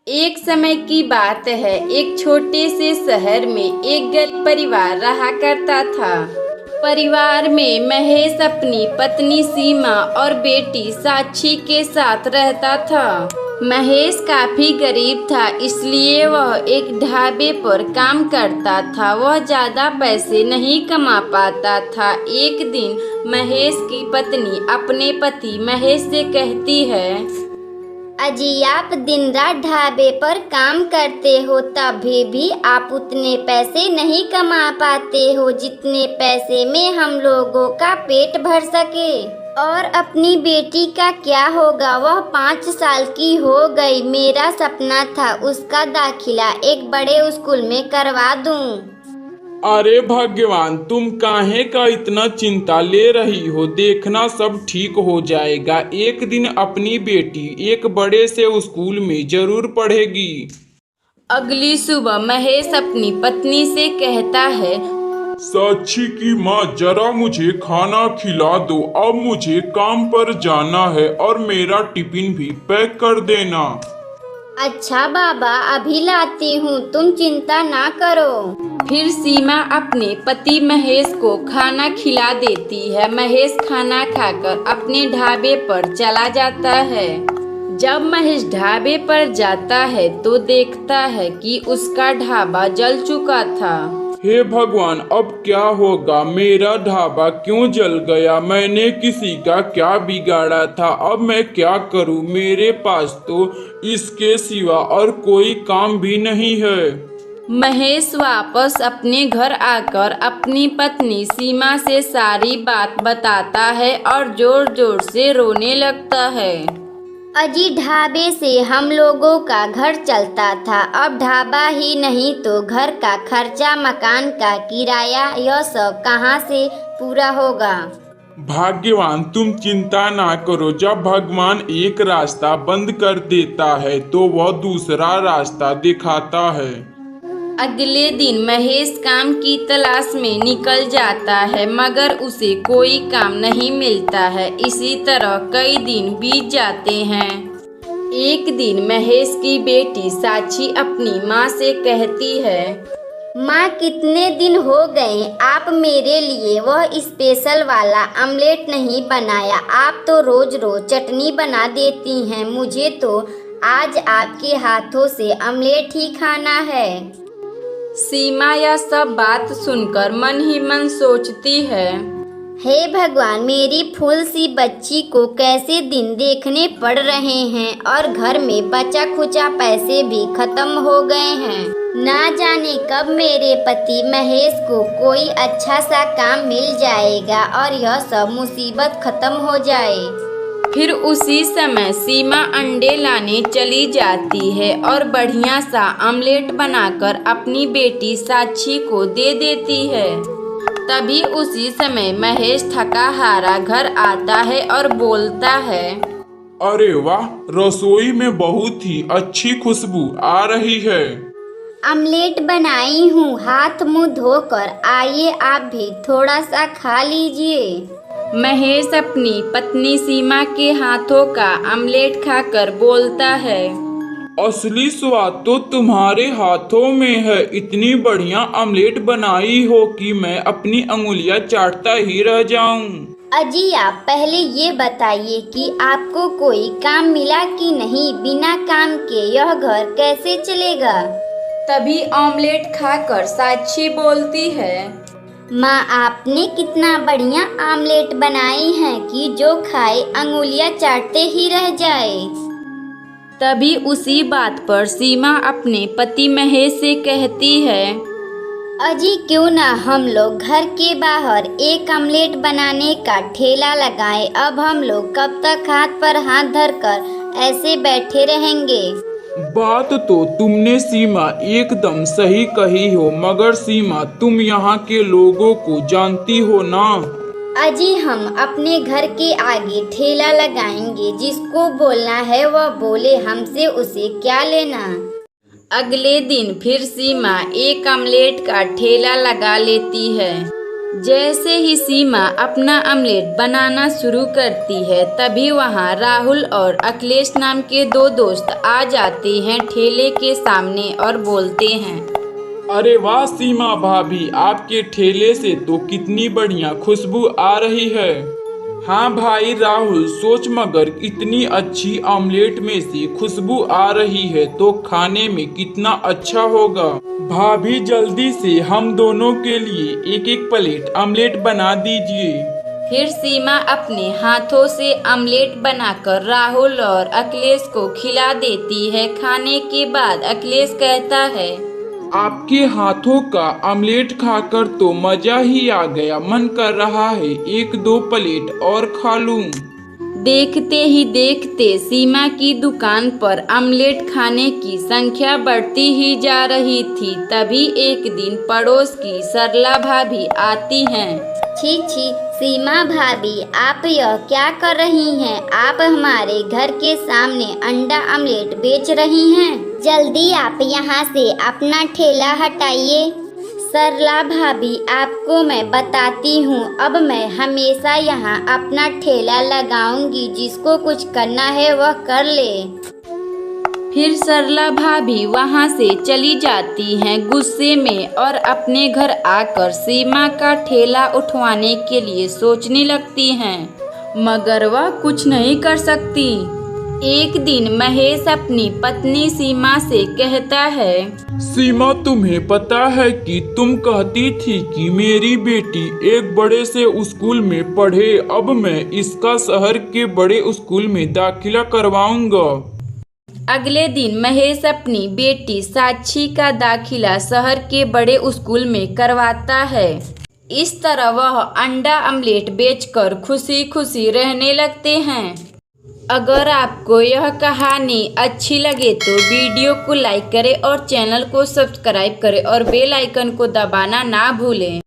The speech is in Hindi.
एक समय की बात है, एक छोटे से शहर में एक गरीब परिवार रहा करता था। परिवार में महेश अपनी पत्नी सीमा और बेटी साक्षी के साथ रहता था। महेश काफी गरीब था, इसलिए वह एक ढाबे पर काम करता था। वह ज्यादा पैसे नहीं कमा पाता था। एक दिन महेश की पत्नी अपने पति महेश से कहती है, अजी, आप दिन रात ढाबे पर काम करते हो, तभी भी आप उतने पैसे नहीं कमा पाते हो जितने पैसे में हम लोगों का पेट भर सके। और अपनी बेटी का क्या होगा? वह 5 साल की हो गई। मेरा सपना था उसका दाखिला एक बड़े स्कूल में करवा दूं। अरे भगवान, तुम काहे का इतना चिंता ले रही हो? देखना सब ठीक हो जाएगा। एक दिन अपनी बेटी एक बड़े से स्कूल में जरूर पढ़ेगी। अगली सुबह महेश अपनी पत्नी से कहता है, साक्षी की माँ, जरा मुझे खाना खिला दो। अब मुझे काम पर जाना है और मेरा टिफिन भी पैक कर देना। अच्छा बाबा, अभी लाती हूँ, तुम चिंता ना करो। फिर सीमा अपने पति महेश को खाना खिला देती है। महेश खाना खाकर अपने ढाबे पर चला जाता है। जब महेश ढाबे पर जाता है तो देखता है कि उसका ढाबा जल चुका था। हे भगवान, अब क्या होगा? मेरा ढाबा क्यों जल गया? मैंने किसी का क्या बिगाड़ा था? अब मैं क्या करूं? मेरे पास तो इसके सिवा और कोई काम भी नहीं है। महेश वापस अपने घर आकर अपनी पत्नी सीमा से सारी बात बताता है और जोर जोर से रोने लगता है। अजी, ढाबे से हम लोगों का घर चलता था। अब ढाबा ही नहीं तो घर का खर्चा, मकान का किराया, यह सब कहाँ से पूरा होगा? भाग्यवान, तुम चिंता ना करो। जब भगवान एक रास्ता बंद कर देता है तो वह दूसरा रास्ता दिखाता है। अगले दिन महेश काम की तलाश में निकल जाता है, मगर उसे कोई काम नहीं मिलता है। इसी तरह कई दिन बीत जाते हैं। एक दिन महेश की बेटी साक्षी अपनी माँ से कहती है, माँ, कितने दिन हो गए आप मेरे लिए वह स्पेशल वाला ऑमलेट नहीं बनाया। आप तो रोज रोज चटनी बना देती हैं। मुझे तो आज आपके हाथों से ऑमलेट ही खाना है। सीमा यह सब बात सुनकर मन ही मन सोचती है, हे भगवान, मेरी फूल सी बच्ची को कैसे दिन देखने पड़ रहे हैं और घर में बचा खुचा पैसे भी खत्म हो गए हैं। ना जाने कब मेरे पति महेश को कोई अच्छा सा काम मिल जाएगा और यह सब मुसीबत खत्म हो जाए। फिर उसी समय सीमा अंडे लाने चली जाती है और बढ़िया सा ऑमलेट बनाकर अपनी बेटी साक्षी को दे देती है। तभी उसी समय महेश थका हारा घर आता है और बोलता है, अरे वाह, रसोई में बहुत ही अच्छी खुशबू आ रही है। ऑमलेट बनाई हूँ, हाथ मुंह धोकर आइए, आप भी थोड़ा सा खा लीजिए। महेश अपनी पत्नी सीमा के हाथों का ऑमलेट खाकर बोलता है, असली स्वाद तो तुम्हारे हाथों में है। इतनी बढ़िया ऑमलेट बनाई हो कि मैं अपनी अंगुलियां चाटता ही रह जाऊं। अजी, आप पहले ये बताइए कि आपको कोई काम मिला कि नहीं? बिना काम के यह घर कैसे चलेगा? तभी ऑमलेट खाकर साक्षी बोलती है, माँ, आपने कितना बढ़िया ऑमलेट बनाई है कि जो खाए अंगुलियां चाटते ही रह जाए। तभी उसी बात पर सीमा अपने पति महेश से कहती है, अजी, क्यों ना हम लोग घर के बाहर एक ऑमलेट बनाने का ठेला लगाएं। अब हम लोग कब तक हाथ पर हाथ धरकर ऐसे बैठे रहेंगे? बात तो तुमने सीमा एकदम सही कही हो, मगर सीमा, तुम यहाँ के लोगों को जानती हो ना? अजी, हम अपने घर के आगे ठेला लगाएंगे। जिसको बोलना है वह बोले, हमसे उसे क्या लेना। अगले दिन फिर सीमा एक ऑमलेट का ठेला लगा लेती है। जैसे ही सीमा अपना ऑमलेट बनाना शुरू करती है तभी वहाँ राहुल और अखिलेश नाम के दो दोस्त आ जाते हैं ठेले के सामने और बोलते हैं, अरे वाह सीमा भाभी, आपके ठेले से तो कितनी बढ़िया खुशबू आ रही है। हाँ भाई राहुल, सोच मगर इतनी अच्छी ऑमलेट में से खुशबू आ रही है तो खाने में कितना अच्छा होगा। भाभी जल्दी से हम दोनों के लिए एक एक प्लेट ऑमलेट बना दीजिए। फिर सीमा अपने हाथों से ऑमलेट बनाकर राहुल और अखिलेश को खिला देती है। खाने के बाद अखिलेश कहता है, आपके हाथों का ऑमलेट खाकर तो मजा ही आ गया, मन कर रहा है एक दो प्लेट और खा लूं। देखते ही देखते सीमा की दुकान पर ऑमलेट खाने की संख्या बढ़ती ही जा रही थी। तभी एक दिन पड़ोस की सरला भाभी आती हैं। छी छी सीमा भाभी, आप यह क्या कर रही हैं? आप हमारे घर के सामने अंडा ऑमलेट बेच रही हैं। जल्दी आप यहाँ से अपना ठेला हटाइए। सरला भाभी, आपको मैं बताती हूँ, अब मैं हमेशा यहाँ अपना ठेला लगाऊंगी। जिसको कुछ करना है वह कर ले। फिर सरला भाभी वहाँ से चली जाती हैं गुस्से में और अपने घर आकर सीमा का ठेला उठवाने के लिए सोचने लगती हैं, मगर वह कुछ नहीं कर सकती। एक दिन महेश अपनी पत्नी सीमा से कहता है, सीमा, तुम्हें पता है कि तुम कहती थी कि मेरी बेटी एक बड़े से स्कूल में पढ़े। अब मैं इसका शहर के बड़े स्कूल में दाखिला करवाऊंगा। अगले दिन महेश अपनी बेटी साक्षी का दाखिला शहर के बड़े स्कूल में करवाता है। इस तरह वह अंडा ऑमलेट बेचकर खुशी खुशी रहने लगते हैं। अगर आपको यह कहानी अच्छी लगे तो वीडियो को लाइक करें और चैनल को सब्सक्राइब करें और बेल आइकन को दबाना ना भूलें।